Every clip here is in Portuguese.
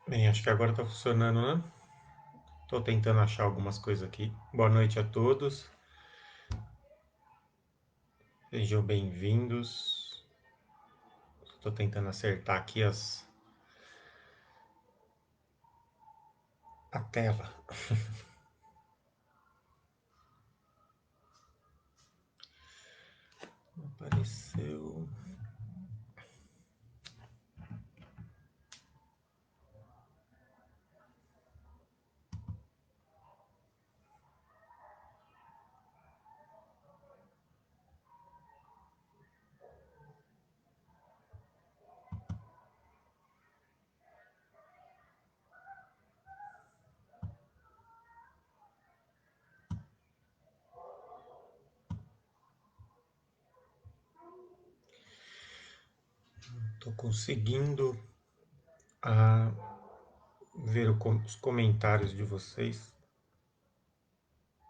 Bem, acho que agora está funcionando, né? Estou tentando achar algumas coisas aqui. Boa noite a todos. Sejam bem-vindos. Estou tentando acertar aqui a tela. Apareceu. Estou conseguindo ver os comentários de vocês.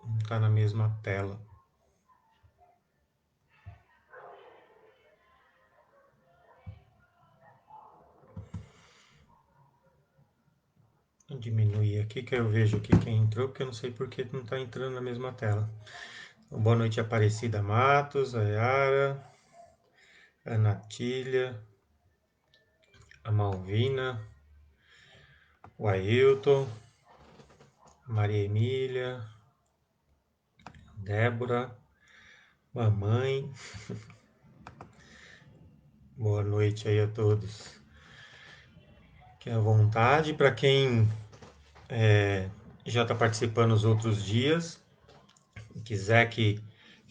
Não está na mesma tela. Vou diminuir aqui que eu vejo aqui quem entrou, porque eu não sei porque não está entrando na mesma tela. Então, boa noite, Aparecida Matos, a Yara, a Natília, a Malvina, o Ailton, a Maria Emília, Débora, mamãe. Boa noite aí a todos. Fiquem à vontade. Para quem já está participando os outros dias, quiser que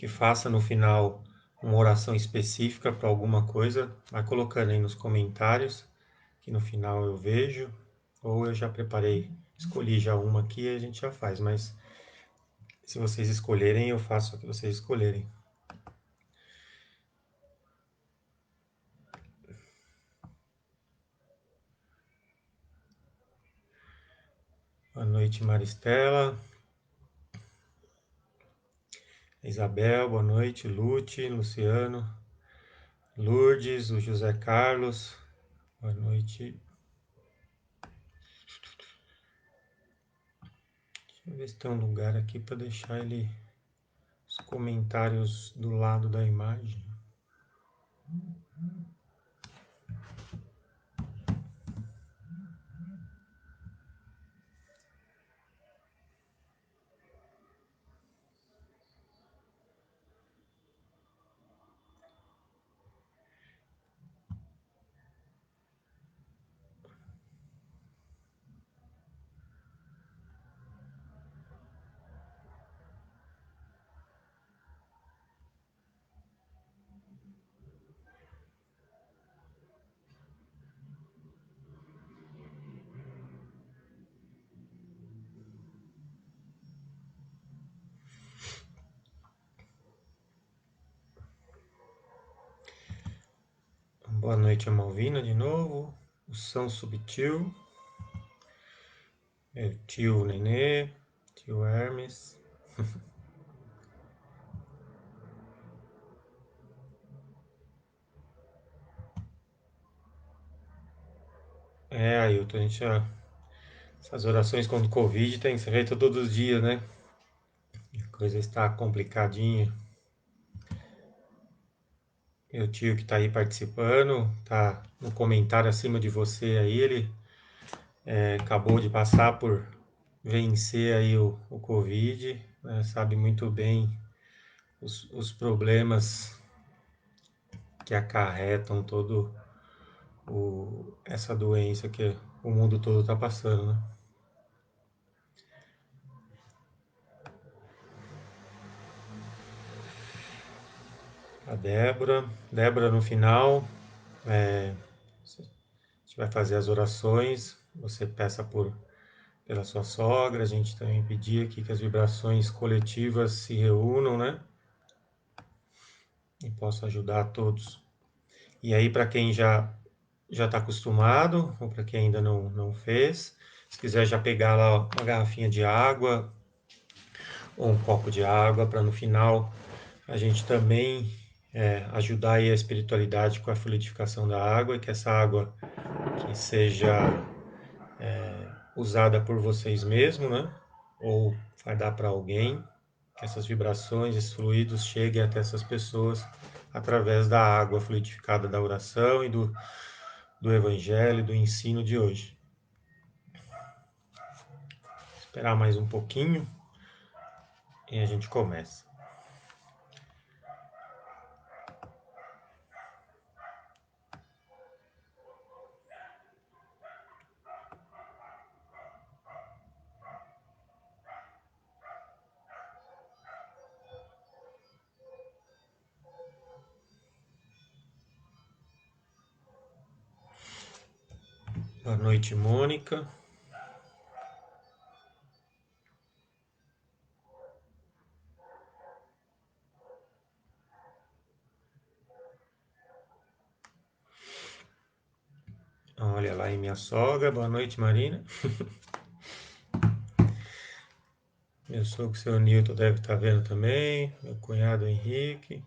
faça no final uma oração específica para alguma coisa, vai colocando aí nos comentários, que no final eu vejo, ou eu já preparei, escolhi já uma aqui e a gente já faz, mas se vocês escolherem, eu faço o que vocês escolherem. Boa noite, Maristela. Isabel, boa noite. Lute, Luciano, Lourdes, o José Carlos, boa noite. Deixa eu ver se tem um lugar aqui para deixar os comentários do lado da imagem. Boa noite a Malvina de novo, o São Subtil, tio Nenê, tio Hermes. Ailton, essas orações contra o Covid tem que ser feita todos os dias, né? A coisa está complicadinha. Meu tio que está aí participando, tá no comentário acima de você aí, ele acabou de passar por vencer aí o Covid, né? Sabe muito bem os problemas que acarretam essa doença que o mundo todo está passando, né? A Débora no final, a gente vai fazer as orações, você peça pela sua sogra, a gente também pedir aqui que as vibrações coletivas se reúnam, né? E possa ajudar a todos. E aí, para quem já já está acostumado, ou para quem ainda não fez. Se quiser já pegar lá uma garrafinha de água ou um copo de água, para no final a gente também ajudar aí a espiritualidade com a fluidificação da água e que essa água que seja usada por vocês mesmos, né? Ou vai dar para alguém, que essas vibrações, esses fluidos cheguem até essas pessoas através da água fluidificada da oração e do evangelho, do ensino de hoje. Esperar mais um pouquinho e a gente começa. Boa noite, Mônica. Olha lá, e minha sogra. Boa noite, Marina. Meu sogro, seu Nilton, deve estar vendo também. Meu cunhado, Henrique.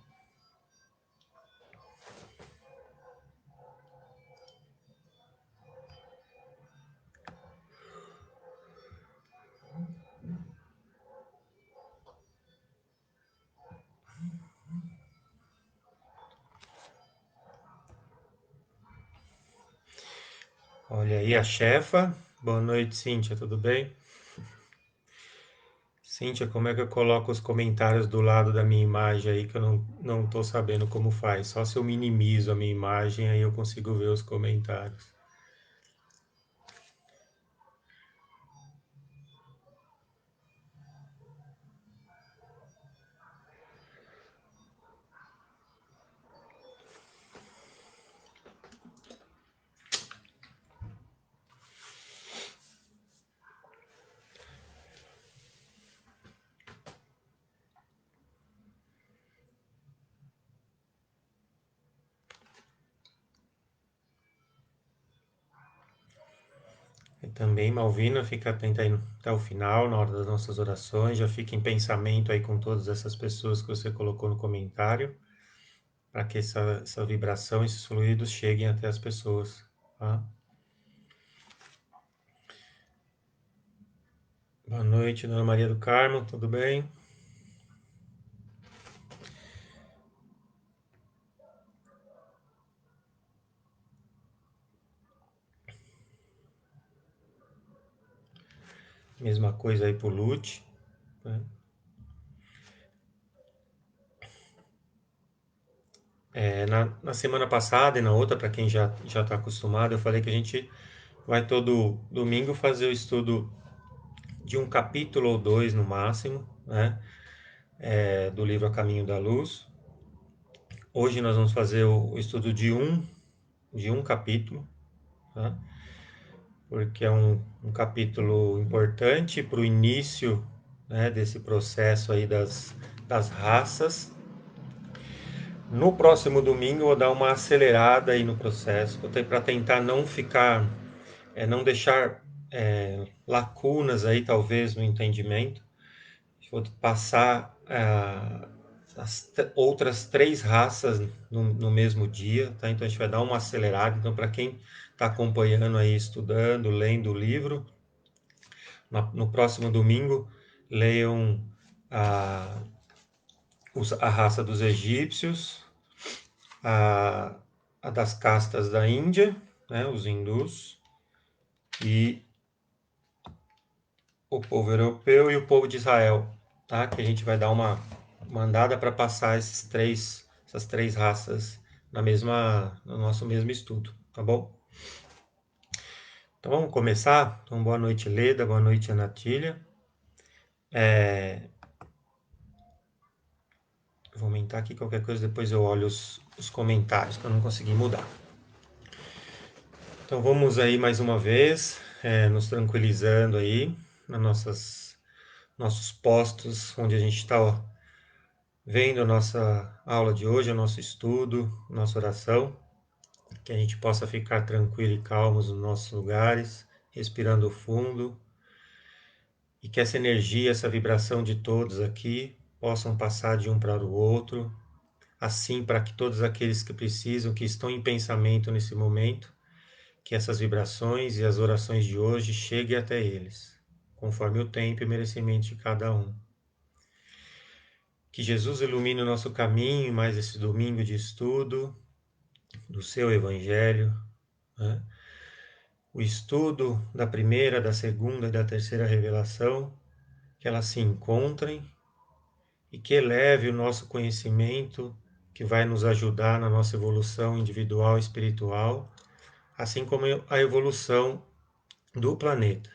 Olha aí a chefa. Boa noite, Cíntia, tudo bem? Cíntia, como é que eu coloco os comentários do lado da minha imagem aí que eu não estou sabendo como faz? Só se eu minimizo a minha imagem aí eu consigo ver os comentários. E também, Malvina, fica atenta aí até o final, na hora das nossas orações, já fica em pensamento aí com todas essas pessoas que você colocou no comentário, para que essa vibração, esses fluidos cheguem até as pessoas, tá? Boa noite, Dona Maria do Carmo, tudo bem? Mesma coisa aí pro Lute, né? Na semana passada e na outra, para quem já está acostumado, eu falei que a gente vai todo domingo fazer o estudo de um capítulo ou dois no máximo, né? Do livro A Caminho da Luz. Hoje nós vamos fazer o estudo de um capítulo, tá? Porque é um capítulo importante para o início, né, desse processo aí das raças. No próximo domingo eu vou dar uma acelerada aí no processo, para tentar não ficar, não deixar lacunas aí talvez no entendimento. Vou passar as outras três raças no mesmo dia, tá? Então a gente vai dar uma acelerada. Então para quem está acompanhando aí, estudando, lendo o livro, no próximo domingo leiam a, a raça dos egípcios, a, a das castas da Índia, né, os hindus, e o povo europeu e o povo de Israel, tá? Que a gente vai dar uma mandada para passar essas três raças no nosso mesmo estudo, tá bom? Então vamos começar. Então, boa noite, Leda, boa noite, Anatília. Vou aumentar aqui qualquer coisa, depois eu olho os comentários, que eu não consegui mudar. Então vamos aí mais uma vez, nos tranquilizando aí, nossos postos, onde a gente está vendo a nossa aula de hoje, o nosso estudo, nossa oração. que a gente possa ficar tranquilo e calmos nos nossos lugares, respirando fundo, e que essa energia, essa vibração de todos aqui possam passar de um para o outro, assim para que todos aqueles que precisam, que estão em pensamento nesse momento, que essas vibrações e as orações de hoje cheguem até eles, conforme o tempo e merecimento de cada um. Que Jesus ilumine o nosso caminho, mais esse domingo de estudo do seu Evangelho, né? O estudo da primeira, da segunda e da terceira revelação, que elas se encontrem e que eleve o nosso conhecimento, que vai nos ajudar na nossa evolução individual e espiritual, assim como a evolução do planeta.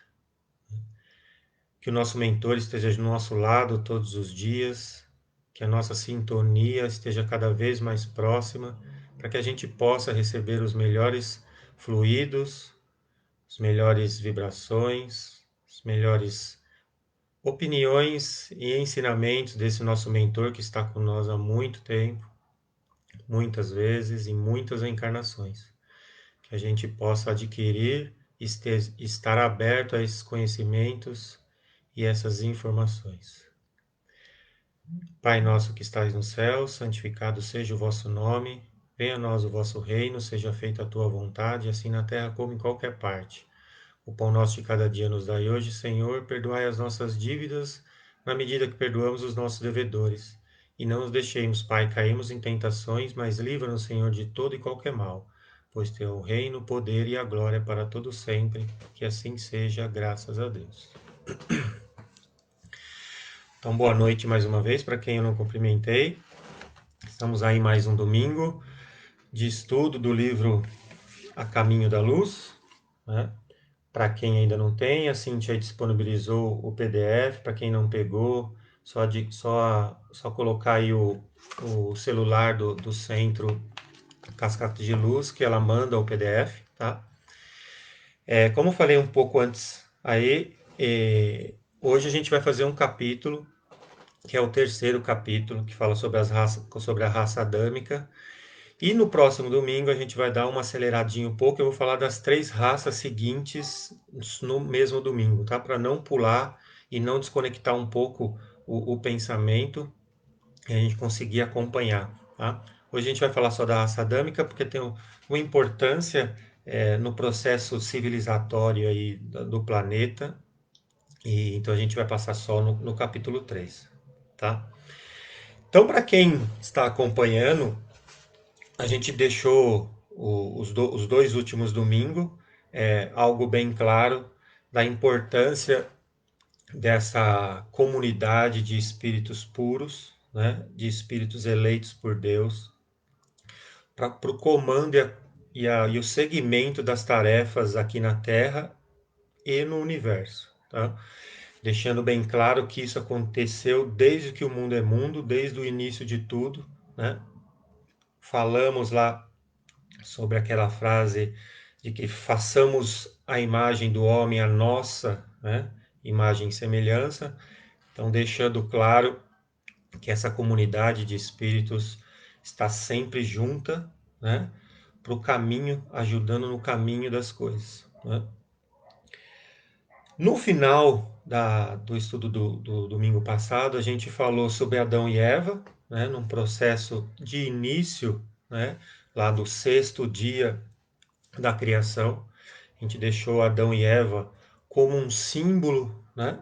Que o nosso mentor esteja do nosso lado todos os dias, que a nossa sintonia esteja cada vez mais próxima, para que a gente possa receber os melhores fluidos, as melhores vibrações, as melhores opiniões e ensinamentos desse nosso mentor que está com nós há muito tempo, muitas vezes e muitas encarnações. Que a gente possa adquirir, estar aberto a esses conhecimentos e essas informações. Pai nosso que estais no céu, santificado seja o vosso nome, venha a nós o vosso reino, seja feita a tua vontade, assim na terra como em qualquer parte. O pão nosso de cada dia nos dai hoje, Senhor, perdoai as nossas dívidas, na medida que perdoamos os nossos devedores. E não nos deixemos, Pai, cairmos em tentações, mas livra-nos, Senhor, de todo e qualquer mal, pois teu é o reino, o poder e a glória para todo sempre, que assim seja, graças a Deus. Então, boa noite mais uma vez para quem eu não cumprimentei. Estamos aí mais um domingo de estudo do livro A Caminho da Luz, né? Para quem ainda não tem, a Cintia disponibilizou o PDF. Para quem não pegou, só colocar aí o celular do centro Cascata de Luz, que ela manda o PDF, tá? Como eu falei um pouco antes, aí, hoje a gente vai fazer um capítulo, que é o terceiro capítulo, que fala sobre a raça adâmica. E no próximo domingo a gente vai dar uma aceleradinha um pouco. Eu vou falar das 3 raças seguintes no mesmo domingo, tá? Para não pular e não desconectar um pouco o pensamento e a gente conseguir acompanhar, tá? Hoje a gente vai falar só da raça adâmica porque tem uma importância no processo civilizatório aí do planeta. E então a gente vai passar só no capítulo 3, tá? Então, para quem está acompanhando, a gente deixou os 2 últimos domingos algo bem claro da importância dessa comunidade de espíritos puros, né, de espíritos eleitos por Deus, para o comando e o segmento das tarefas aqui na Terra e no universo. Tá? Deixando bem claro que isso aconteceu desde que o mundo é mundo, desde o início de tudo. Né? Falamos lá sobre aquela frase de que façamos a imagem do homem a nossa, né, imagem e semelhança. Então, deixando claro que essa comunidade de espíritos está sempre junta, né, para o caminho, ajudando no caminho das coisas. Né? No final do estudo do domingo passado, a gente falou sobre Adão e Eva, né, num processo de início, né, lá do 6º dia da criação. A gente deixou Adão e Eva como um símbolo, né,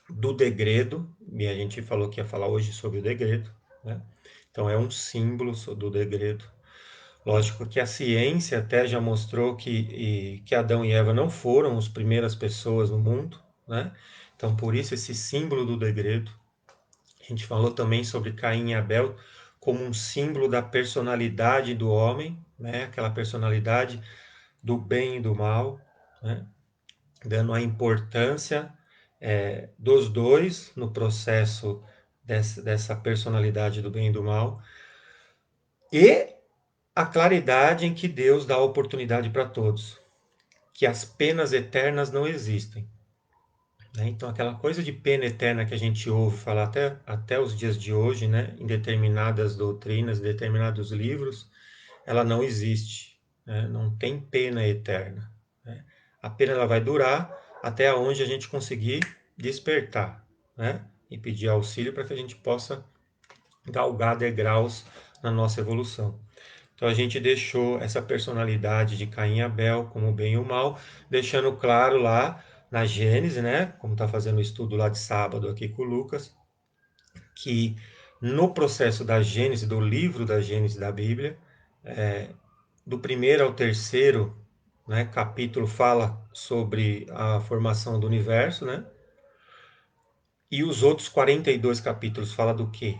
do degredo, e a gente falou que ia falar hoje sobre o degredo. Né? Então é um símbolo do degredo. Lógico que a ciência até já mostrou que Adão e Eva não foram as primeiras pessoas no mundo. Né? Então por isso esse símbolo do degredo. A gente falou também sobre Caim e Abel como um símbolo da personalidade do homem, né? Aquela personalidade do bem e do mal, né? Dando a importância dos dois no processo dessa personalidade do bem e do mal, e a claridade em que Deus dá a oportunidade para todos, que as penas eternas não existem. Né? Então, aquela coisa de pena eterna que a gente ouve falar até os dias de hoje, né? Em determinadas doutrinas, em determinados livros, ela não existe, né? Não tem pena eterna, né? A pena ela vai durar até onde a gente conseguir despertar, né? E pedir auxílio para que a gente possa galgar degraus na nossa evolução. Então a gente deixou essa personalidade de Caim e Abel como o bem e o mal, deixando claro lá na Gênese, né? Como está fazendo o estudo lá de sábado aqui com o Lucas, que no processo da Gênese, do livro da Gênese da Bíblia, do primeiro ao terceiro, né, capítulo fala sobre a formação do universo, né? E os outros 42 capítulos fala do quê?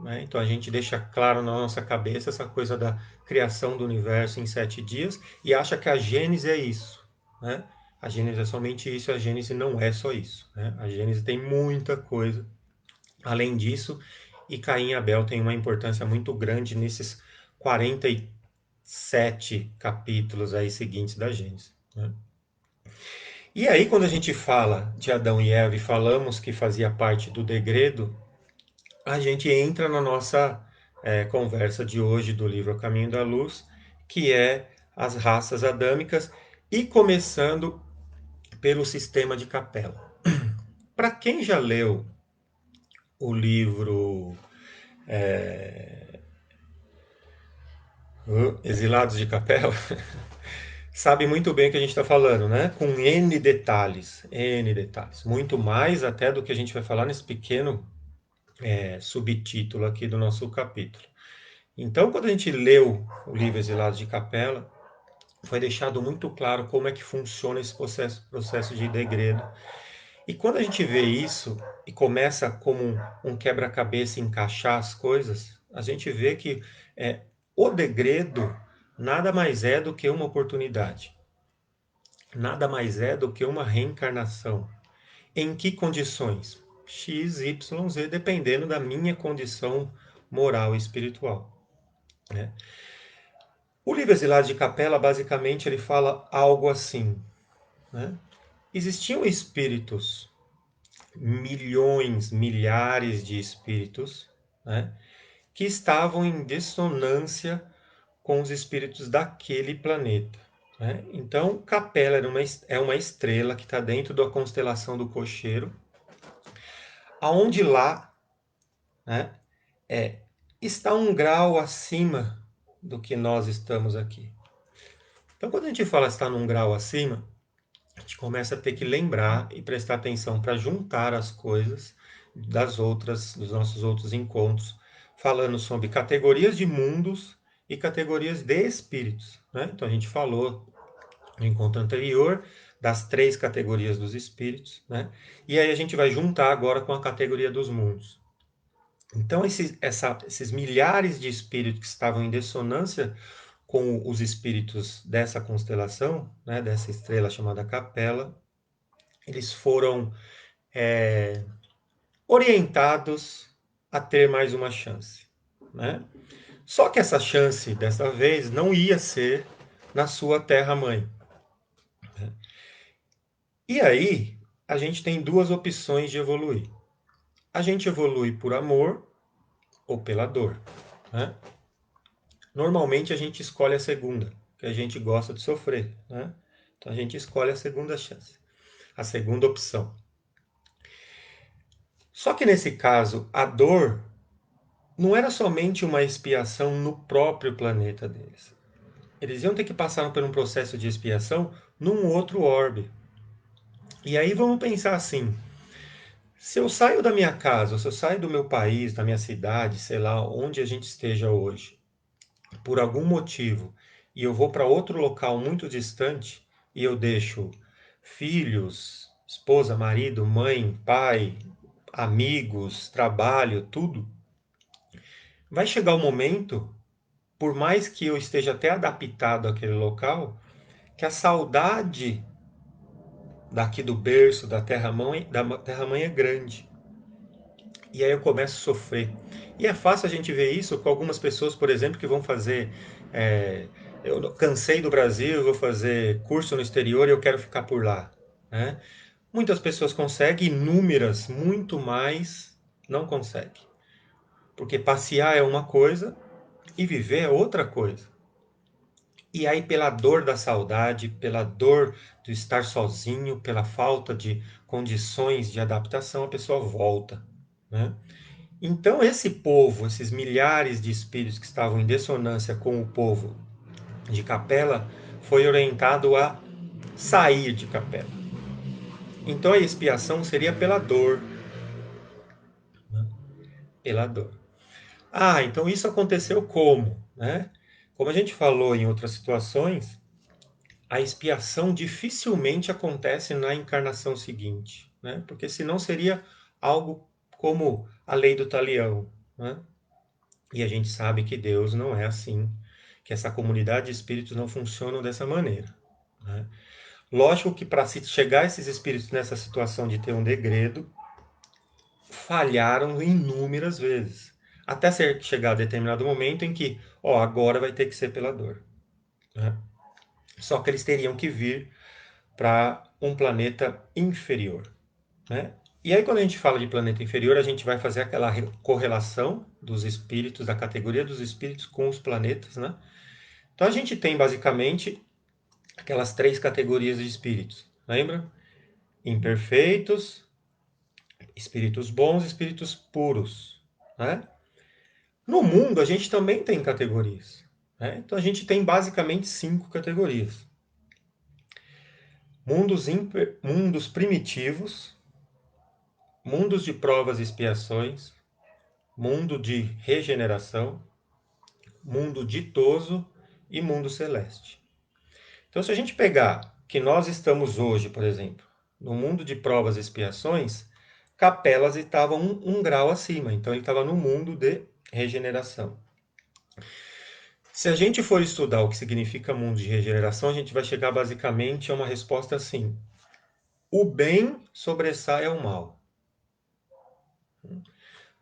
Né? Então a gente deixa claro na nossa cabeça essa coisa da criação do universo em 7 dias e acha que a Gênese é isso. Né? A Gênese é somente isso, a Gênese não é só isso. Né? A Gênese tem muita coisa além disso, e Caim e Abel têm uma importância muito grande nesses 47 capítulos aí seguintes da Gênese. Né? E aí, quando a gente fala de Adão e Eva e falamos que fazia parte do degredo, a gente entra na nossa conversa de hoje do livro A Caminho da Luz, que é as raças adâmicas, e começando pelo sistema de capela. Para quem já leu o livro Exilados de Capela, sabe muito bem o que a gente está falando, né? Com N detalhes, muito mais até do que a gente vai falar nesse pequeno subtítulo aqui do nosso capítulo. Então, quando a gente leu o livro Exilados de Capela, foi deixado muito claro como é que funciona esse processo de degredo. E quando a gente vê isso e começa como um quebra-cabeça encaixar as coisas, a gente vê que o degredo nada mais é do que uma oportunidade. Nada mais é do que uma reencarnação. Em que condições? X, Y, Z, dependendo da minha condição moral e espiritual. Né? O livro Exilado de Capela, basicamente, ele fala algo assim. Né? Existiam espíritos, milhões, milhares de espíritos, né? Que estavam em dissonância com os espíritos daquele planeta. Né? Então, Capela é uma estrela que está dentro da constelação do Cocheiro, aonde lá, né, está um grau acima do que nós estamos aqui. Então, quando a gente fala estar num grau acima, a gente começa a ter que lembrar e prestar atenção para juntar as coisas dos nossos outros encontros, falando sobre categorias de mundos e categorias de espíritos. Né? Então, a gente falou no encontro anterior das 3 categorias dos espíritos, né? E aí a gente vai juntar agora com a categoria dos mundos. Então, esses milhares de espíritos que estavam em dissonância com os espíritos dessa constelação, né, dessa estrela chamada Capela, eles foram orientados a ter mais uma chance. Né? Só que essa chance, dessa vez, não ia ser na sua terra-mãe. E aí, a gente tem 2 opções de evoluir. A gente evolui por amor ou pela dor. Né? Normalmente a gente escolhe a segunda, que a gente gosta de sofrer. Né? Então a gente escolhe a segunda chance, a segunda opção. Só que nesse caso, a dor não era somente uma expiação no próprio planeta deles. Eles iam ter que passar por um processo de expiação num outro orbe. E aí vamos pensar assim: se eu saio da minha casa, ou se eu saio do meu país, da minha cidade, sei lá, onde a gente esteja hoje, por algum motivo, e eu vou para outro local muito distante, e eu deixo filhos, esposa, marido, mãe, pai, amigos, trabalho, tudo, vai chegar o momento, por mais que eu esteja até adaptado àquele local, que a saudade daqui do berço, da terra-mãe é grande. E aí eu começo a sofrer. E é fácil a gente ver isso com algumas pessoas, por exemplo, que vão fazer. Eu cansei do Brasil, vou fazer curso no exterior e eu quero ficar por lá. Né? Muitas pessoas conseguem, inúmeras, muito mais, não conseguem. Porque passear é uma coisa e viver é outra coisa. E aí, pela dor da saudade, pela dor de estar sozinho, pela falta de condições de adaptação, a pessoa volta, né? Então, esse povo, esses milhares de espíritos que estavam em dissonância com o povo de Capela, foi orientado a sair de Capela. Então, a expiação seria pela dor, né? Pela dor. Ah, então isso aconteceu como, né? Como a gente falou em outras situações, a expiação dificilmente acontece na encarnação seguinte, né? Porque senão seria algo como a lei do talião, né? E a gente sabe que Deus não é assim, que essa comunidade de espíritos não funciona dessa maneira, né? Lógico que para se chegar esses espíritos nessa situação de ter um degredo, falharam inúmeras vezes, até chegar a determinado momento em que, ó, agora vai ter que ser pela dor, né? Só que eles teriam que vir para um planeta inferior, né? E aí, quando a gente fala de planeta inferior, a gente vai fazer aquela correlação dos espíritos, da categoria dos espíritos com os planetas, né? Então, a gente tem basicamente aquelas três categorias de espíritos, lembra? Imperfeitos, espíritos bons, espíritos puros, né? No mundo, a gente também tem categorias, né? Então, a gente tem basicamente cinco categorias: mundos primitivos, mundos de provas e expiações, mundo de regeneração, mundo ditoso e mundo celeste. Então, se a gente pegar que nós estamos hoje, por exemplo, no mundo de provas e expiações, Capelas estava um grau acima, então ele estava no mundo de regeneração. Se a gente for estudar o que significa mundo de regeneração, a gente vai chegar basicamente a uma resposta assim: o bem sobressai ao mal.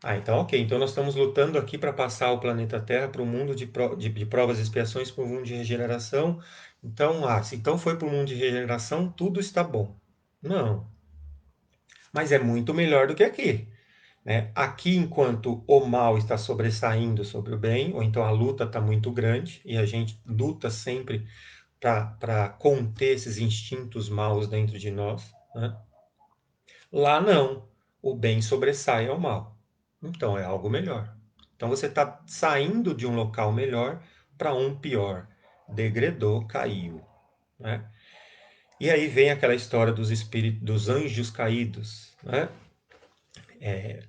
Ah, então ok. Então nós estamos lutando aqui para passar o planeta Terra para o mundo de provas e expiações, para o mundo de regeneração. Então, se então foi para o mundo de regeneração, tudo está bom. Não, mas é muito melhor do que aqui, né? Aqui, enquanto o mal está sobressaindo sobre o bem, ou então a luta está muito grande, e a gente luta sempre para conter esses instintos maus dentro de nós, né? Lá não, o bem sobressai ao mal. Então é algo melhor. Então você está saindo de um local melhor para um pior. Degredou, caiu, né? E aí vem aquela história dos espíritos, dos anjos caídos, né?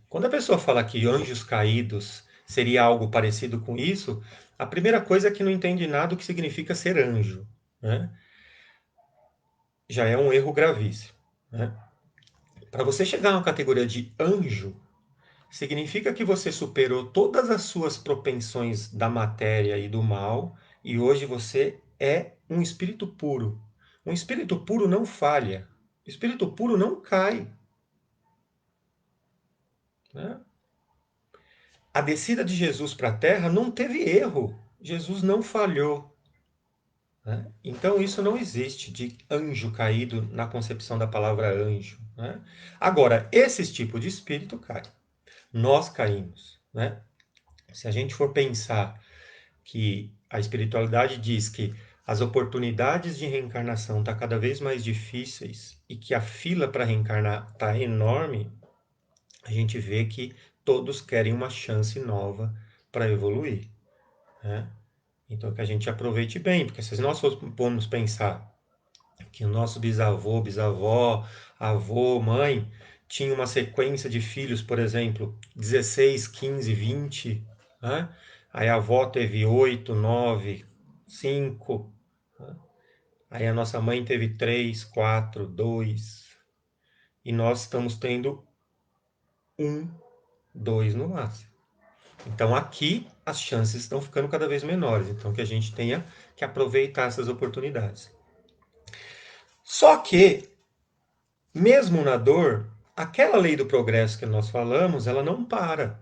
Quando a pessoa fala que anjos caídos seria algo parecido com isso, a primeira coisa é que não entende nada do que significa ser anjo, né? Já é um erro gravíssimo, né? Para você chegar na categoria de anjo, significa que você superou todas as suas propensões da matéria e do mal e hoje você é um espírito puro. Um espírito puro não falha. O espírito puro não cai, né? A descida de Jesus para a Terra não teve erro. Jesus não falhou, né? Então isso não existe de anjo caído na concepção da palavra anjo, né? Agora, esse tipo de espírito cai. Nós caímos, né? Se a gente for pensar que a espiritualidade diz que as oportunidades de reencarnação estão cada vez mais difíceis e que a fila para reencarnar está enorme, a gente vê que todos querem uma chance nova para evoluir, né? Então que a gente aproveite bem, porque se nós formos pensar que o nosso bisavô, bisavó, avô, mãe tinha uma sequência de filhos, por exemplo, 16, 15, 20, né? Aí a avó teve 8, 9, 5, né? Aí a nossa mãe teve 3, 4, 2, e nós estamos tendo um, 2 no máximo. Então aqui as chances estão ficando cada vez menores, então que a gente tenha que aproveitar essas oportunidades. Só que mesmo na dor, aquela lei do progresso que nós falamos, ela não para.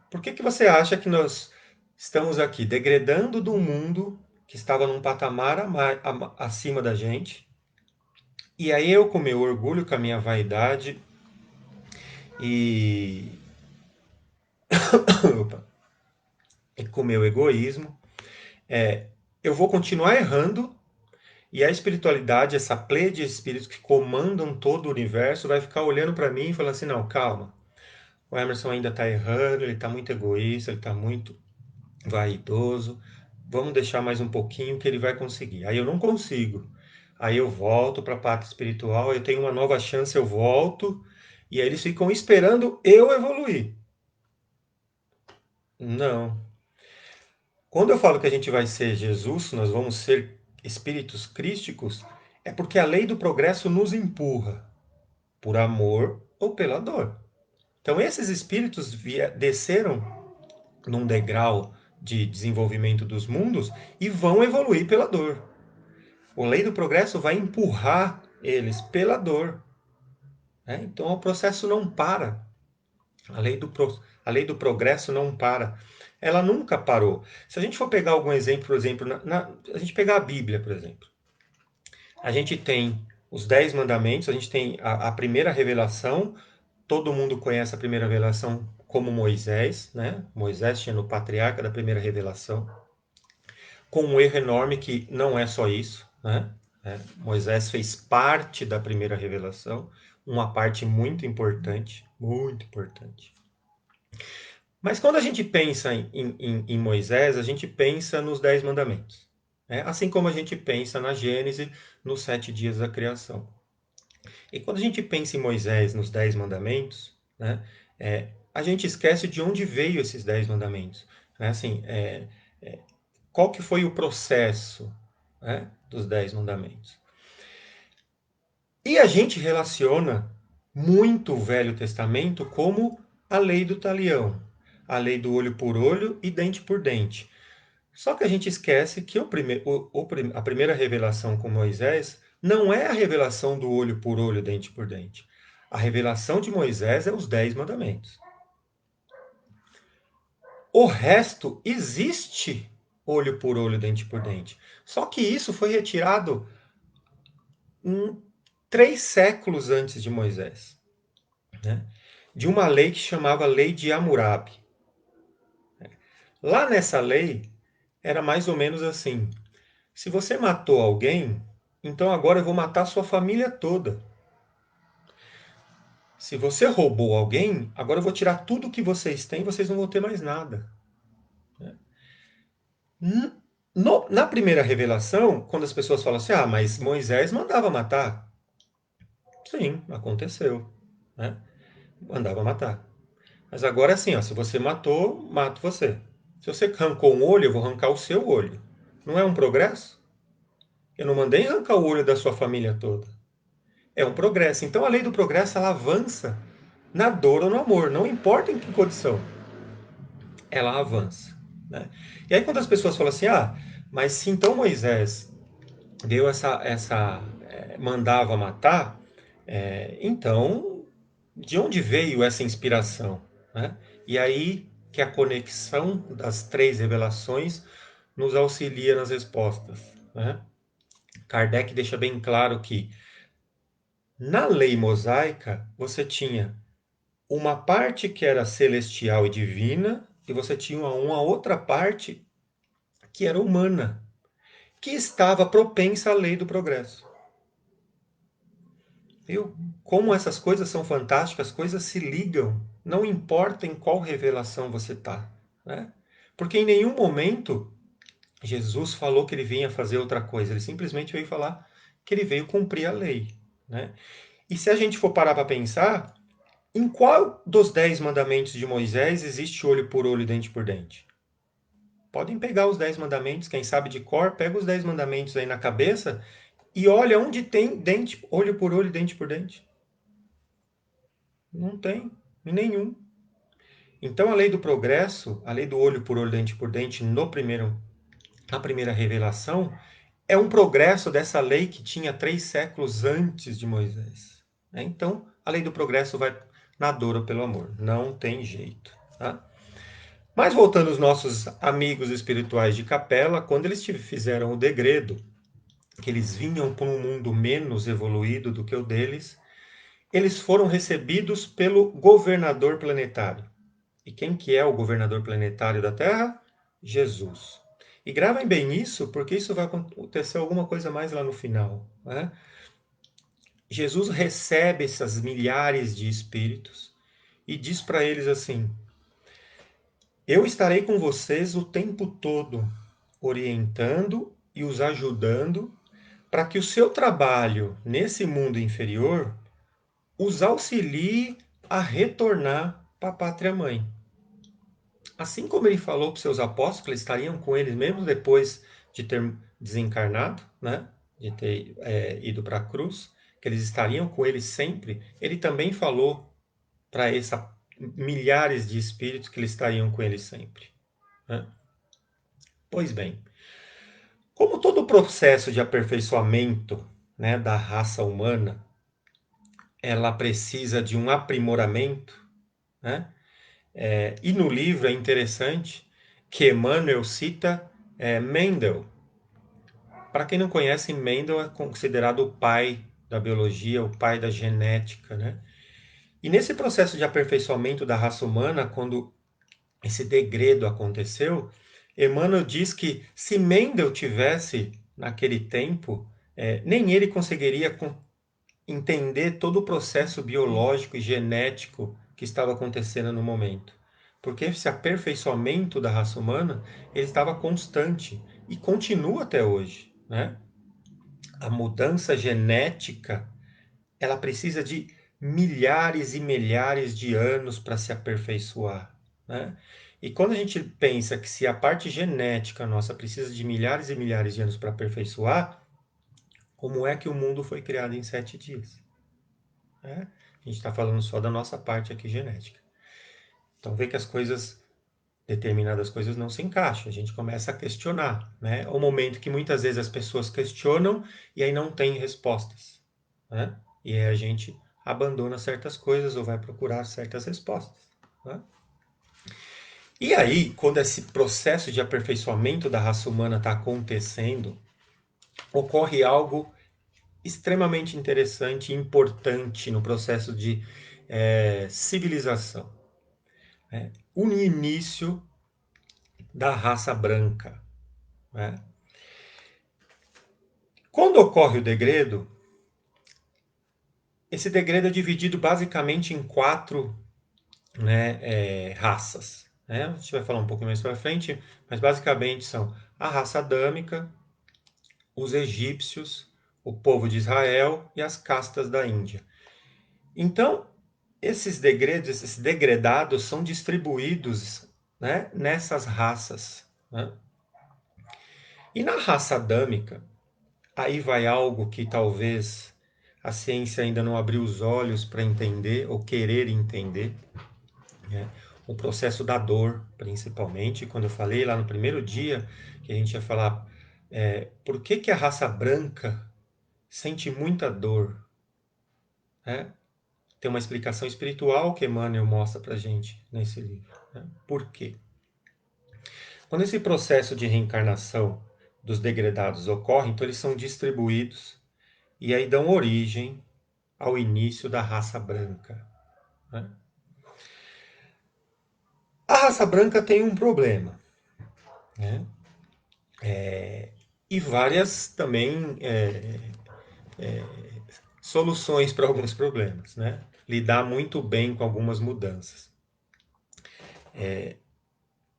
Por que que você acha que nós estamos aqui degradando do mundo que estava num patamar acima da gente? E aí eu, com meu orgulho, com a minha vaidade e, opa, e com meu egoísmo, eu vou continuar errando, e a espiritualidade, essa pleia de espíritos que comandam todo o universo, vai ficar olhando para mim e falando assim: não, calma, o Emerson ainda está errando, ele está muito egoísta, ele está muito vaidoso, vamos deixar mais um pouquinho que ele vai conseguir. Aí eu não consigo. Aí eu volto para a parte espiritual, eu tenho uma nova chance, eu volto, e aí eles ficam esperando eu evoluir. Não. Quando eu falo que a gente vai ser Jesus, nós vamos ser espíritos crísticos, é porque a lei do progresso nos empurra, por amor ou pela dor. Então esses espíritos desceram num degrau de desenvolvimento dos mundos e vão evoluir pela dor. A lei do progresso vai empurrar eles pela dor. Né? Então o processo não para. A lei do progresso não para. Ela nunca parou. Se a gente for pegar algum exemplo, por exemplo, a gente pegar a Bíblia, por exemplo. A gente tem os 10 mandamentos, a gente tem a primeira revelação, todo mundo conhece a primeira revelação como Moisés, né? Moisés sendo o patriarca da primeira revelação, com um erro enorme que não é só isso, né? Moisés fez parte da primeira revelação, uma parte muito importante, muito importante. Mas quando a gente pensa em Moisés, a gente pensa nos 10 mandamentos. Né? Assim como a gente pensa na Gênese, nos 7 dias da criação. E quando a gente pensa em Moisés, nos 10 mandamentos, né, a gente esquece de onde veio esses 10 mandamentos. Né? Assim, qual que foi o processo, né, dos 10 mandamentos? E a gente relaciona muito o Velho Testamento como a lei do talião, a lei do olho por olho e dente por dente. Só que a gente esquece que a primeira revelação com Moisés não é a revelação do olho por olho, dente por dente. A revelação de Moisés é os 10 mandamentos. O resto existe olho por olho, dente por dente. Só que isso foi retirado 3 séculos antes de Moisés, né? De uma lei que chamava Lei de Hammurabi. Lá nessa lei, era mais ou menos assim: se você matou alguém, então agora eu vou matar a sua família toda. Se você roubou alguém, agora eu vou tirar tudo que vocês têm e vocês não vão ter mais nada. Na primeira revelação, quando as pessoas falam assim, mas Moisés mandava matar. Sim, aconteceu. Né? Mandava matar. Mas agora é assim, se você matou, mato você. Se você arrancou um olho, eu vou arrancar o seu olho. Não é um progresso? Eu não mandei arrancar o olho da sua família toda. É um progresso. Então a lei do progresso ela avança na dor ou no amor, não importa em que condição, ela avança. Né? E aí quando as pessoas falam assim, mas se então Moisés deu mandava matar, então de onde veio essa inspiração? Né? E aí que a conexão das 3 revelações nos auxilia nas respostas. Né? Kardec deixa bem claro que na lei mosaica você tinha uma parte que era celestial e divina, e você tinha uma outra parte que era humana, que estava propensa à lei do progresso. Viu? Como essas coisas são fantásticas, as coisas se ligam, não importa em qual revelação você está. Né? Porque em nenhum momento Jesus falou que ele vinha fazer outra coisa, ele simplesmente veio falar que ele veio cumprir a lei. Né? E se a gente for parar para pensar, em qual dos 10 mandamentos de Moisés existe olho por olho, dente por dente? Podem pegar os 10 mandamentos, quem sabe de cor, pega os 10 mandamentos aí na cabeça e olha onde tem dente, olho por olho, dente por dente. Não tem, em nenhum. Então a lei do progresso, a lei do olho por olho, dente por dente, na primeira revelação, é um progresso dessa lei que tinha 3 séculos antes de Moisés. Então a lei do progresso vai na dor ou pelo amor. Não tem jeito. Tá? Mas voltando aos nossos amigos espirituais de capela, quando eles fizeram o degredo, que eles vinham para um mundo menos evoluído do que o deles, eles foram recebidos pelo governador planetário. E quem que é o governador planetário da Terra? Jesus. E gravem bem isso, porque isso vai acontecer alguma coisa mais lá no final, né? Jesus recebe essas milhares de espíritos e diz para eles assim: eu estarei com vocês o tempo todo, orientando e os ajudando para que o seu trabalho nesse mundo inferior os auxilie a retornar para a pátria mãe. Assim como ele falou para os seus apóstolos que eles estariam com eles mesmo depois de ter desencarnado, né? De ter ido para a cruz, que eles estariam com eles sempre, ele também falou para essa milhares de espíritos que eles estariam com eles sempre, né? Pois bem, como todo o processo de aperfeiçoamento, né, da raça humana, ela precisa de um aprimoramento, né? E no livro é interessante que Emmanuel cita Mendel. Para quem não conhece, Mendel é considerado o pai da biologia, o pai da genética, né? E nesse processo de aperfeiçoamento da raça humana, quando esse degredo aconteceu, Emmanuel diz que se Mendel tivesse naquele tempo, nem ele conseguiria entender todo o processo biológico e genético que estava acontecendo no momento. Porque esse aperfeiçoamento da raça humana, ele estava constante e continua até hoje, né? A mudança genética, ela precisa de milhares e milhares de anos para se aperfeiçoar, né? E quando a gente pensa que se a parte genética nossa precisa de milhares e milhares de anos para aperfeiçoar, como é que o mundo foi criado em 7 dias? Né? A gente está falando só da nossa parte aqui genética. Então vê que determinadas coisas não se encaixam. A gente começa a questionar, né? É o momento que muitas vezes as pessoas questionam e aí não tem respostas, né? E aí a gente abandona certas coisas ou vai procurar certas respostas, né? E aí, quando esse processo de aperfeiçoamento da raça humana está acontecendo, ocorre algo extremamente interessante e importante no processo de civilização, né? O início da raça branca, né? Quando ocorre o degredo, esse degredo é dividido basicamente em quatro, né, raças, né? A gente vai falar um pouco mais para frente, mas basicamente são a raça adâmica, os egípcios, o povo de Israel e as castas da Índia. Então, esses degredos, esses degredados são distribuídos, né, nessas raças, né? E na raça adâmica, aí vai algo que talvez a ciência ainda não abriu os olhos para entender ou querer entender, né? O processo da dor, principalmente. Quando eu falei lá no primeiro dia que a gente ia falar por que, que a raça branca sente muita dor, né? Tem uma explicação espiritual que Emmanuel mostra para a gente nesse livro, né? Por quê? Quando esse processo de reencarnação dos degredados ocorre, então eles são distribuídos e aí dão origem ao início da raça branca, né? A raça branca tem um problema, né? E várias também soluções para alguns problemas, né? Lidar muito bem com algumas mudanças.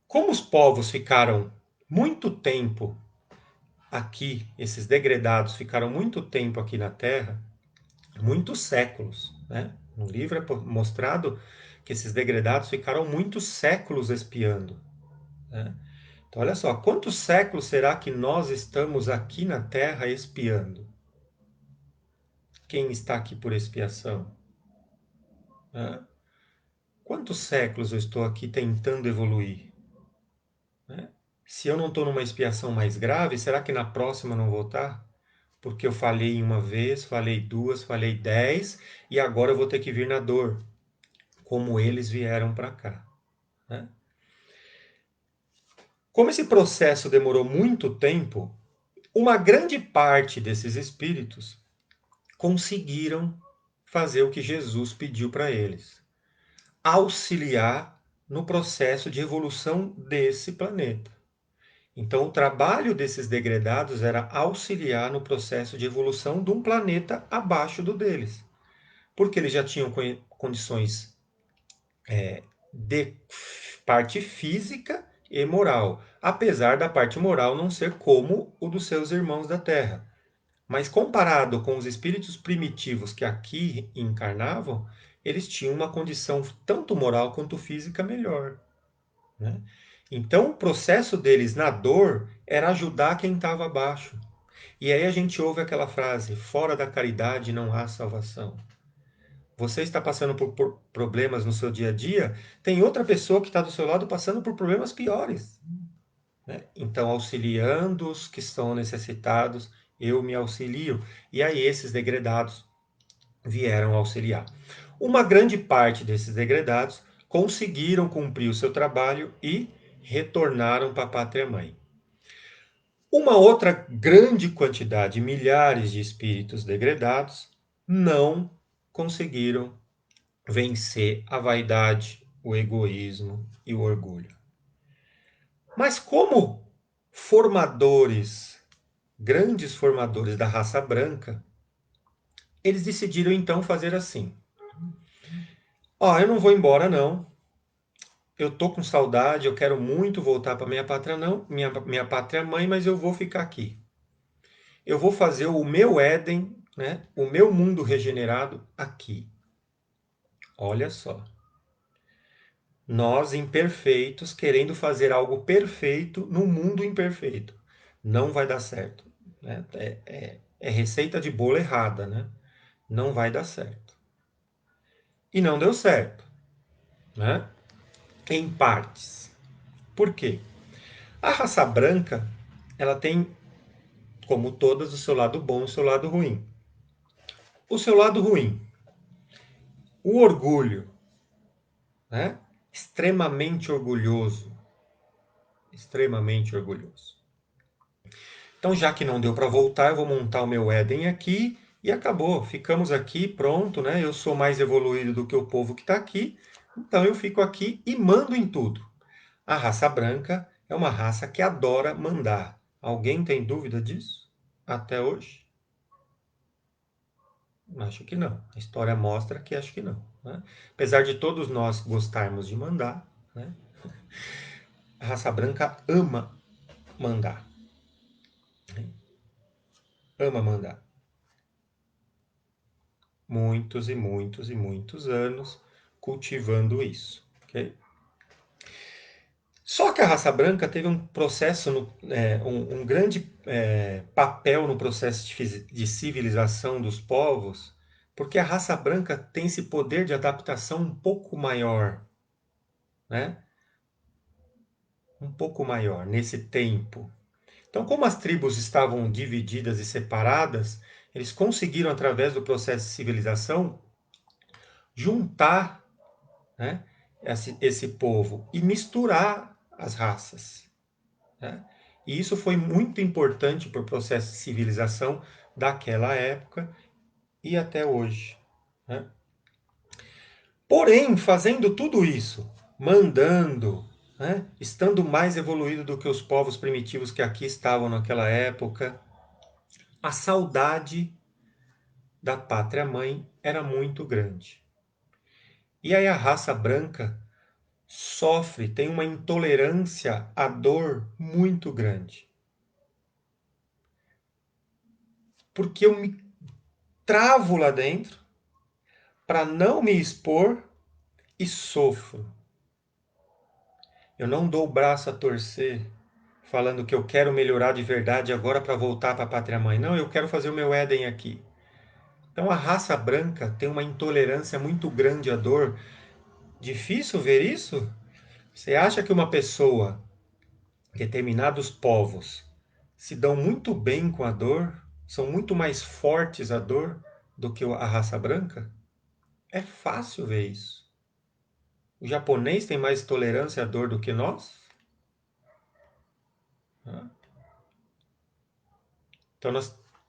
Como os povos ficaram muito tempo aqui, esses degredados ficaram muito tempo aqui na Terra, muitos séculos, né? No livro é mostrado que esses degredados ficaram muitos séculos espiando, né? Então, olha só, quantos séculos será que nós estamos aqui na Terra espiando? Quem está aqui por expiação? Né? Quantos séculos eu estou aqui tentando evoluir? Né? Se eu não estou numa expiação mais grave, será que na próxima eu não vou estar? Porque eu falhei uma vez, falhei duas, falhei 10 e agora eu vou ter que vir na dor, como eles vieram para cá, né? Como esse processo demorou muito tempo, uma grande parte desses espíritos conseguiram fazer o que Jesus pediu para eles: auxiliar no processo de evolução desse planeta. Então, o trabalho desses degredados era auxiliar no processo de evolução de um planeta abaixo do deles, porque eles já tinham condições de parte física e moral, apesar da parte moral não ser como o dos seus irmãos da Terra. Mas comparado com os espíritos primitivos que aqui encarnavam, eles tinham uma condição tanto moral quanto física melhor, né? Então, o processo deles na dor era ajudar quem estava abaixo. E aí a gente ouve aquela frase: fora da caridade não há salvação. Você está passando por problemas no seu dia a dia, tem outra pessoa que está do seu lado passando por problemas piores, né? Então, auxiliando os que estão necessitados, eu me auxilio. E aí esses degredados vieram auxiliar. Uma grande parte desses degredados conseguiram cumprir o seu trabalho e retornaram para a pátria-mãe. Uma outra grande quantidade, milhares de espíritos degredados, não conseguiram vencer a vaidade, o egoísmo e o orgulho. Mas como formadores, grandes formadores da raça branca, eles decidiram então fazer assim: ó, eu não vou embora não. Eu tô com saudade, eu quero muito voltar para minha pátria não, minha pátria mãe, mas eu vou ficar aqui. Eu vou fazer o meu Éden, né? O meu mundo regenerado aqui. Olha só. Nós imperfeitos querendo fazer algo perfeito no mundo imperfeito. Não vai dar certo, né? É receita de bolo errada, né? Não vai dar certo. E não deu certo, né? Em partes. Por quê? A raça branca, ela tem, como todas, o seu lado bom e o seu lado ruim. O seu lado ruim, o orgulho, né? Extremamente orgulhoso, extremamente orgulhoso. Então, já que não deu para voltar, eu vou montar o meu Éden aqui e acabou. Ficamos aqui, pronto, né? Eu sou mais evoluído do que o povo que está aqui, então eu fico aqui e mando em tudo. A raça branca é uma raça que adora mandar. Alguém tem dúvida disso? Até hoje? Acho que não. A história mostra que acho que não, né? Apesar de todos nós gostarmos de mandar, né? A raça branca ama mandar, né? Ama mandar. Muitos e muitos e muitos anos cultivando isso, ok? Só que a raça branca teve um processo, um grande papel no processo de civilização dos povos, porque a raça branca tem esse poder de adaptação um pouco maior, né? Um pouco maior nesse tempo. Então, como as tribos estavam divididas e separadas, eles conseguiram, através do processo de civilização, juntar, né, esse povo e misturar as raças, né? E isso foi muito importante para o processo de civilização daquela época e até hoje, né? Porém, fazendo tudo isso, mandando, né, estando mais evoluído do que os povos primitivos que aqui estavam naquela época, a saudade da pátria-mãe era muito grande. E aí a raça branca sofre, tem uma intolerância à dor muito grande. Porque eu me travo lá dentro para não me expor e sofro. Eu não dou o braço a torcer falando que eu quero melhorar de verdade agora para voltar para a pátria mãe. Não, eu quero fazer o meu Éden aqui. Então a raça branca tem uma intolerância muito grande à dor. Difícil ver isso? Você acha que uma pessoa, determinados povos, se dão muito bem com a dor, são muito mais fortes à dor do que a raça branca? É fácil ver isso. O japonês tem mais tolerância à dor do que nós? Então,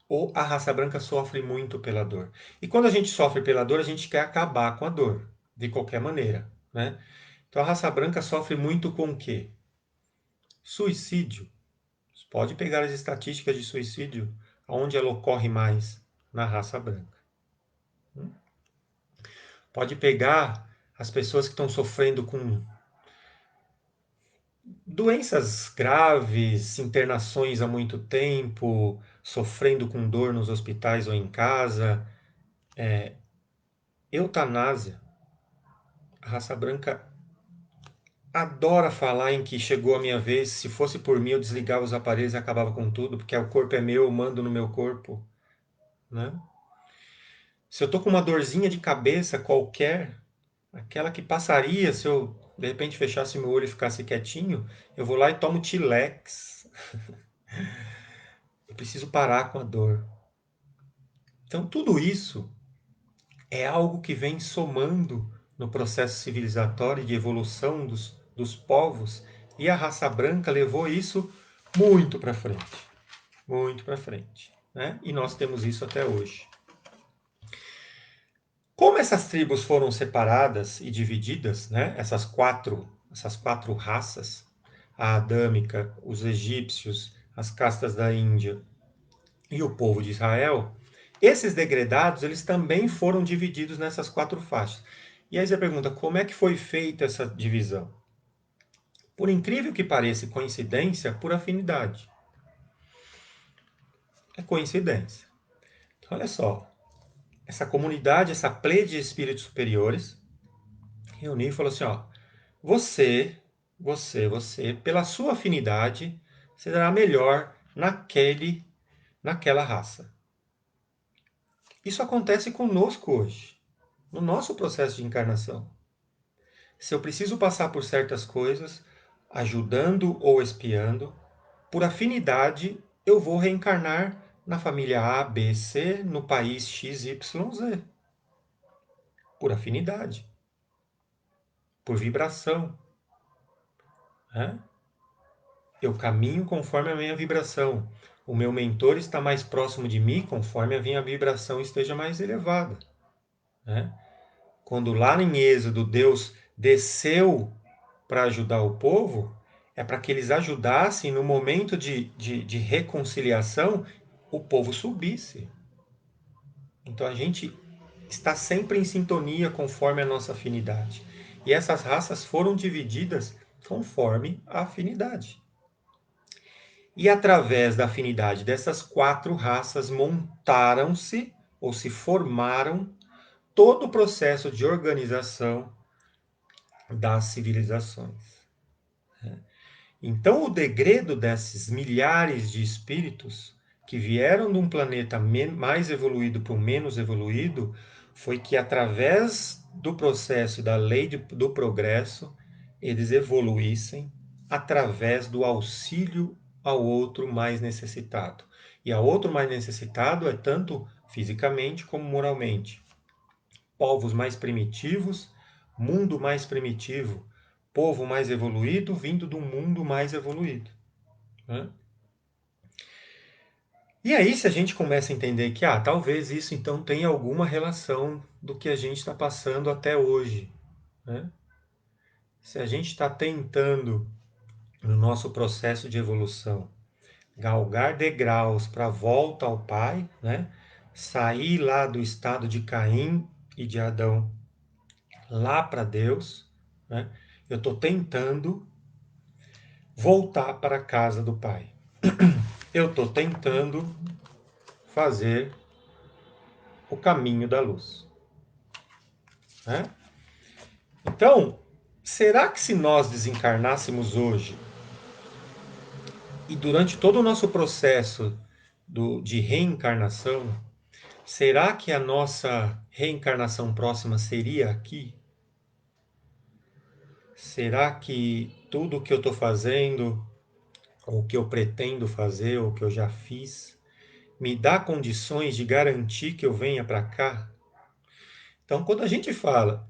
ou a raça branca sofre muito pela dor. E quando a gente sofre pela dor, a gente quer acabar com a dor, de qualquer maneira, né? Então, a raça branca sofre muito com o quê? Suicídio. Pode pegar as estatísticas de suicídio, onde ela ocorre mais? Na raça branca. Pode pegar as pessoas que estão sofrendo com doenças graves, internações há muito tempo, sofrendo com dor nos hospitais ou em casa, eutanásia. A raça branca adora falar em que chegou a minha vez, se fosse por mim eu desligava os aparelhos e acabava com tudo, porque o corpo é meu, eu mando no meu corpo, né? Se eu tô com uma dorzinha de cabeça qualquer, aquela que passaria se eu de repente fechasse meu olho e ficasse quietinho, eu vou lá e tomo Tilex. Eu preciso parar com a dor. Então tudo isso é algo que vem somando no processo civilizatório de evolução dos povos, e a raça branca levou isso muito para frente, muito para frente, né? E nós temos isso até hoje. Como essas tribos foram separadas e divididas, né? Essas quatro raças, a adâmica, os egípcios, as castas da Índia e o povo de Israel, esses degredados, eles também foram divididos nessas quatro faixas. E aí você pergunta, como é que foi feita essa divisão? Por incrível que pareça, coincidência, por afinidade. É coincidência. Então, olha só, essa comunidade, essa pleia de espíritos superiores, reuniu e falou assim, ó, você, pela sua afinidade, será melhor naquela raça. Isso acontece conosco hoje, no nosso processo de encarnação. Se eu preciso passar por certas coisas, ajudando ou espiando, por afinidade, eu vou reencarnar na família A, B, C, no país X, Y, Z. Por afinidade, por vibração. Né? Eu caminho conforme a minha vibração. O meu mentor está mais próximo de mim conforme a minha vibração esteja mais elevada. Né? Quando lá em Êxodo Deus desceu para ajudar o povo, é para que eles ajudassem no momento de reconciliação, o povo subisse. Então a gente está sempre em sintonia conforme a nossa afinidade. E essas raças foram divididas conforme a afinidade. E através da afinidade dessas quatro raças montaram-se ou se formaram todo o processo de organização das civilizações. Então, o degredo desses milhares de espíritos que vieram de um planeta mais evoluído para o menos evoluído foi que, através do processo da lei do progresso, eles evoluíssem através do auxílio ao outro mais necessitado. E ao outro mais necessitado é tanto fisicamente como moralmente. Povos mais primitivos, mundo mais primitivo, povo mais evoluído vindo de um mundo mais evoluído. Né? E aí, se a gente começa a entender que, talvez isso então tenha alguma relação do que a gente está passando até hoje. Né? Se a gente está tentando, no nosso processo de evolução, galgar degraus para a volta ao Pai, né? Sair lá do estado de Caim e de Adão, lá para Deus, né? Eu estou tentando voltar para a casa do Pai. Eu estou tentando fazer o caminho da luz. Né? Então, será que se nós desencarnássemos hoje e durante todo o nosso processo de reencarnação, será que a nossa reencarnação próxima seria aqui? Será que tudo o que eu estou fazendo, ou o que eu pretendo fazer, ou o que eu já fiz, me dá condições de garantir que eu venha para cá? Então, quando a gente fala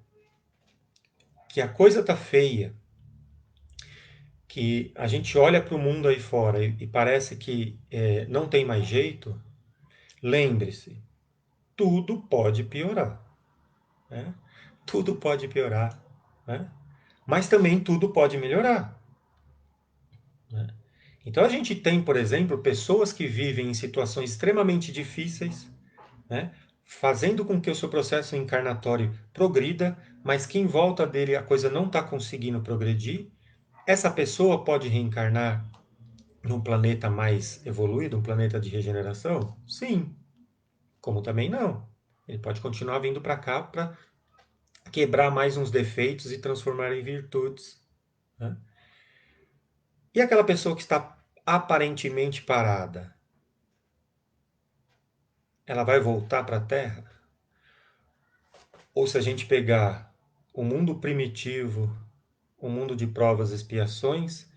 que a coisa está feia, que a gente olha para o mundo aí fora e parece que não tem mais jeito, lembre-se, tudo pode piorar. Né? Tudo pode piorar. Né? Mas também tudo pode melhorar. Né? Então a gente tem, por exemplo, pessoas que vivem em situações extremamente difíceis, né? Fazendo com que o seu processo encarnatório progrida, mas que em volta dele a coisa não está conseguindo progredir. Essa pessoa pode reencarnar num planeta mais evoluído, um planeta de regeneração? Sim, como também não. Ele pode continuar vindo para cá para quebrar mais uns defeitos e transformar em virtudes, né? E aquela pessoa que está aparentemente parada, ela vai voltar para a Terra? Ou se a gente pegar o mundo primitivo, o mundo de provas e expiações,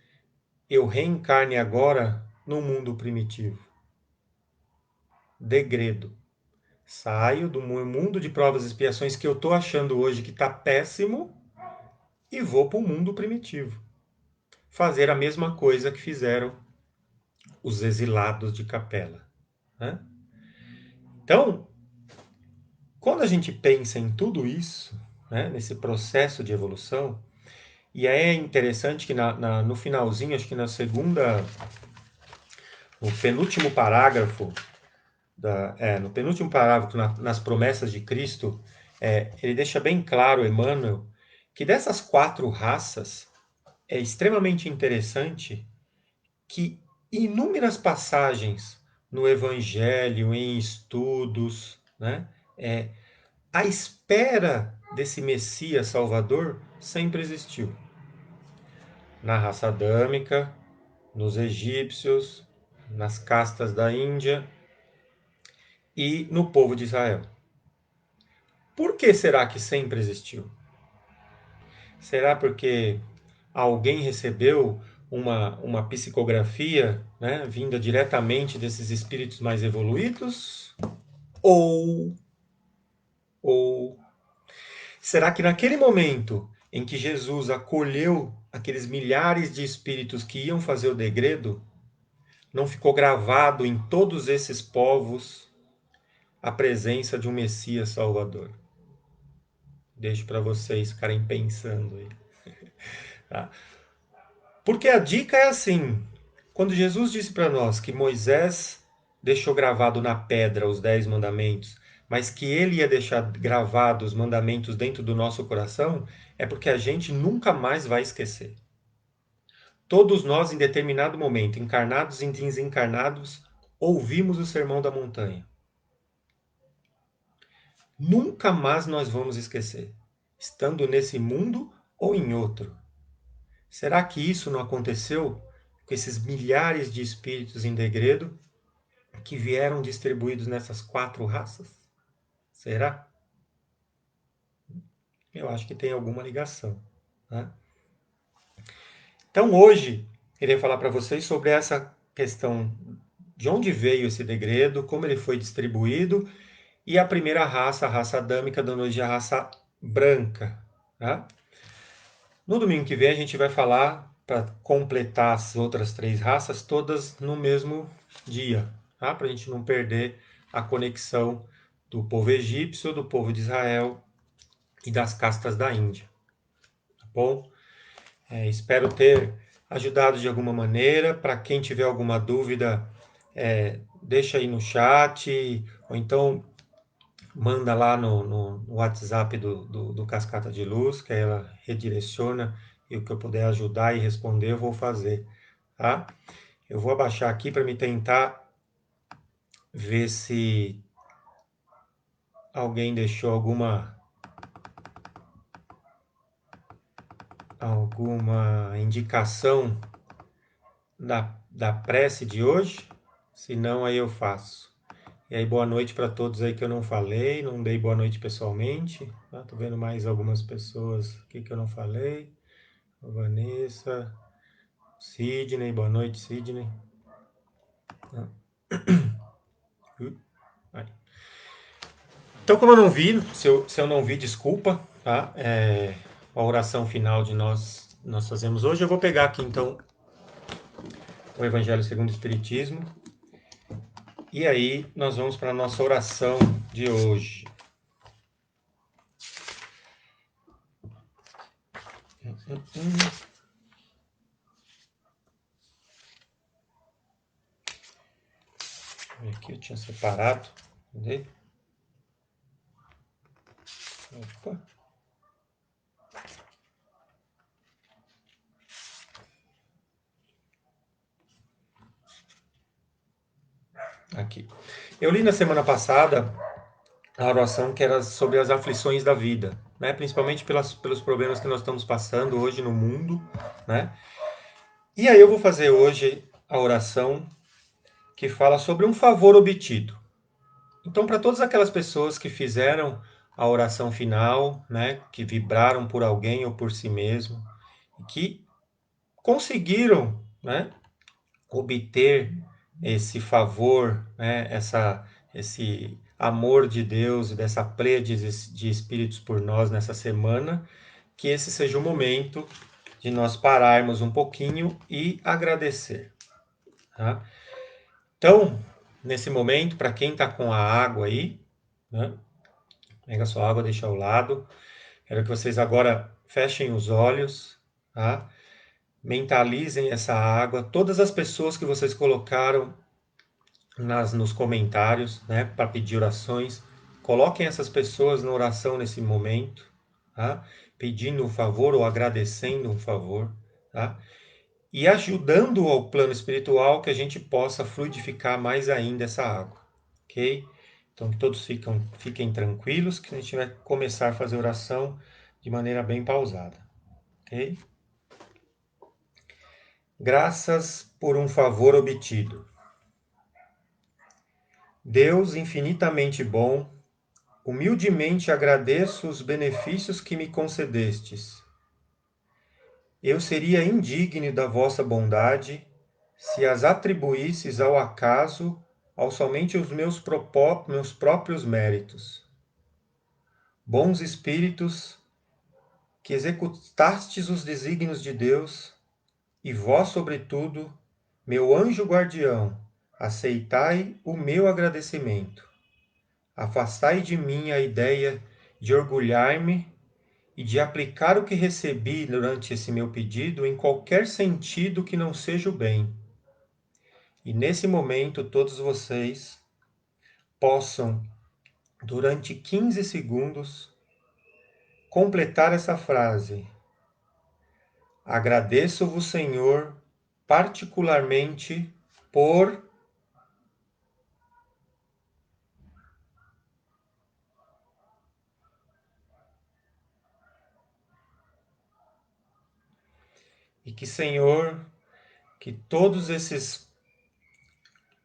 eu reencarne agora no mundo primitivo. Degredo. Saio do mundo de provas e expiações que eu estou achando hoje que está péssimo e vou para o mundo primitivo. Fazer a mesma coisa que fizeram os exilados de Capela, né? Então, quando a gente pensa em tudo isso, né, nesse processo de evolução, e é interessante que no finalzinho, acho que no penúltimo parágrafo, no penúltimo parágrafo, nas promessas de Cristo, ele deixa bem claro, Emmanuel, que dessas 4 raças, é extremamente interessante que inúmeras passagens no Evangelho, em estudos, né, a espera desse Messias Salvador sempre existiu. Na raça adâmica, nos egípcios, nas castas da Índia e no povo de Israel. Por que será que sempre existiu? Será porque alguém recebeu uma psicografia, né, vinda diretamente desses espíritos mais evoluídos? Ou, ou será que naquele momento em que Jesus acolheu aqueles milhares de espíritos que iam fazer o degredo, não ficou gravado em todos esses povos a presença de um Messias Salvador? Deixo para vocês ficarem pensando aí. Tá? Porque a dica é assim: quando Jesus disse para nós que Moisés deixou gravado na pedra os 10 mandamentos, mas que ele ia deixar gravados os mandamentos dentro do nosso coração, é porque a gente nunca mais vai esquecer. Todos nós, em determinado momento, encarnados e desencarnados, ouvimos o Sermão da Montanha. Nunca mais nós vamos esquecer, estando nesse mundo ou em outro. Será que isso não aconteceu com esses milhares de espíritos em degredo que vieram distribuídos nessas 4 raças? Será? Eu acho que tem alguma ligação, né? Então hoje, queria falar para vocês sobre essa questão de onde veio esse degredo, como ele foi distribuído, e a primeira raça, a raça adâmica, dando hoje a raça branca. Tá? No domingo que vem a gente vai falar para completar as outras 3 raças todas no mesmo dia, tá? Para a gente não perder a conexão do povo egípcio, do povo de Israel e das castas da Índia. Tá bom? Espero ter ajudado de alguma maneira. Para quem tiver alguma dúvida, deixa aí no chat, ou então manda lá no WhatsApp do Cascata de Luz, que ela redireciona, e o que eu puder ajudar e responder, eu vou fazer, tá? Eu vou abaixar aqui para me tentar ver se alguém deixou alguma indicação da prece de hoje, se não, aí eu faço. E aí, boa noite para todos aí que eu não falei, não dei boa noite pessoalmente. Tá? Tô vendo mais algumas pessoas aqui que eu não falei. Vanessa, Sidney, boa noite, Sidney. Então, como eu não vi, se eu não vi, desculpa, tá? A oração final de nós fazemos hoje. Eu vou pegar aqui então o Evangelho segundo o Espiritismo. E aí nós vamos para a nossa oração de hoje. Aqui eu tinha separado. Cadê? Opa. Aqui. Eu li na semana passada a oração que era sobre as aflições da vida, né? Principalmente pelos problemas que nós estamos passando hoje no mundo, né? E aí eu vou fazer hoje a oração que fala sobre um favor obtido. Então, para todas aquelas pessoas que fizeram a oração final, né, que vibraram por alguém ou por si mesmo, que conseguiram, né, obter esse favor, né, esse amor de Deus e dessa pleia de espíritos por nós nessa semana, que esse seja o momento de nós pararmos um pouquinho e agradecer. Tá? Então, nesse momento, para quem está com a água aí, né, pega a sua água, deixa ao lado. Quero que vocês agora fechem os olhos, tá? Mentalizem essa água. Todas as pessoas que vocês colocaram nos comentários, né, para pedir orações, coloquem essas pessoas na oração nesse momento, tá? Pedindo um favor ou agradecendo um favor, tá? E ajudando ao plano espiritual que a gente possa fluidificar mais ainda essa água, ok? Então que todos fiquem tranquilos, que a gente vai começar a fazer oração de maneira bem pausada, ok? Graças por um favor obtido. Deus infinitamente bom, humildemente agradeço os benefícios que me concedestes. Eu seria indigno da vossa bondade se as atribuísseis ao acaso, ao somente os meus próprios méritos. Bons espíritos, que executastes os desígnios de Deus, e vós, sobretudo, meu anjo guardião, aceitai o meu agradecimento. Afastai de mim a ideia de orgulhar-me e de aplicar o que recebi durante esse meu pedido em qualquer sentido que não seja o bem. E nesse momento, todos vocês possam, durante 15 segundos, completar essa frase. Agradeço-vos, Senhor, particularmente por... E que, Senhor, que todos esses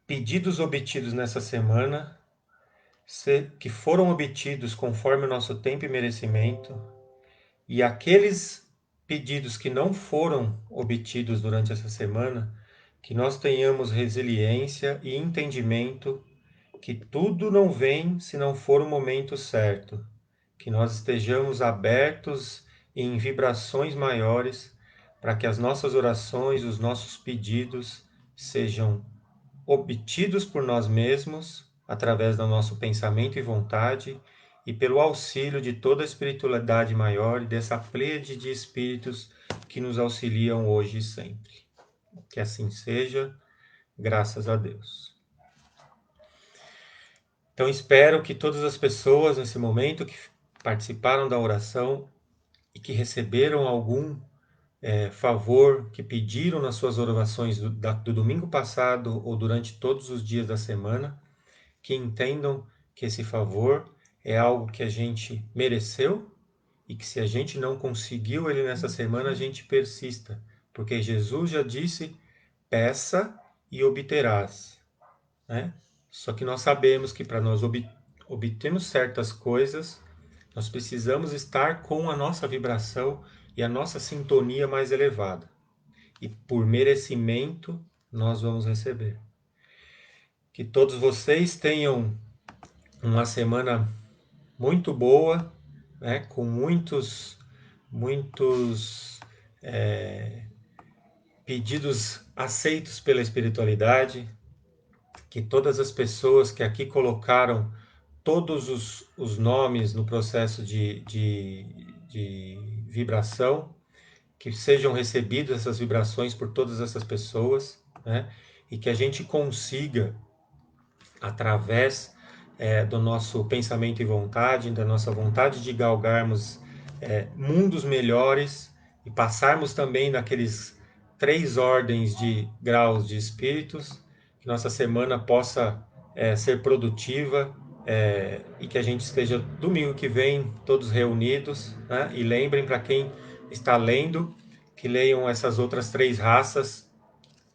pedidos obtidos nessa semana, que foram obtidos conforme o nosso tempo e merecimento, e aqueles pedidos que não foram obtidos durante essa semana, que nós tenhamos resiliência e entendimento que tudo não vem se não for o momento certo, que nós estejamos abertos em vibrações maiores para que as nossas orações, os nossos pedidos sejam obtidos por nós mesmos, através do nosso pensamento e vontade, e pelo auxílio de toda a espiritualidade maior e dessa pleiade de espíritos que nos auxiliam hoje e sempre. Que assim seja, graças a Deus. Então espero que todas as pessoas nesse momento que participaram da oração e que receberam algum favor, que pediram nas suas orações do domingo passado ou durante todos os dias da semana, que entendam que esse favor é algo que a gente mereceu e que se a gente não conseguiu ele nessa semana, a gente persista, porque Jesus já disse, peça e obterás, né? Só que nós sabemos que para nós obtermos certas coisas, nós precisamos estar com a nossa vibração e a nossa sintonia mais elevada. E por merecimento, nós vamos receber. Que todos vocês tenham uma semana muito boa, né, com muitos pedidos aceitos pela espiritualidade, que todas as pessoas que aqui colocaram todos os nomes no processo de vibração, que sejam recebidas essas vibrações por todas essas pessoas, né, e que a gente consiga através do nosso pensamento e vontade, da nossa vontade de galgarmos mundos melhores e passarmos também naqueles 3 ordens de graus de espíritos, que nossa semana possa ser produtiva e que a gente esteja domingo que vem todos reunidos, né? E lembrem, para quem está lendo, que leiam essas outras 3 raças,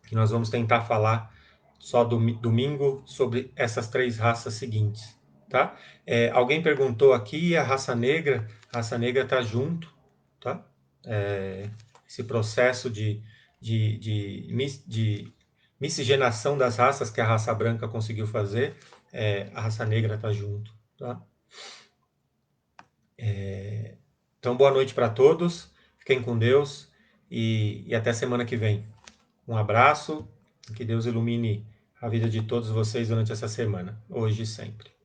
que nós vamos tentar falar só domingo sobre essas 3 raças seguintes, tá? Alguém perguntou aqui, a raça negra está junto, tá? Esse processo de miscigenação das raças que a raça branca conseguiu fazer, a raça negra está junto, tá? Então, boa noite para todos, fiquem com Deus e até semana que vem. Um abraço, que Deus ilumine a vida de todos vocês durante essa semana, hoje e sempre.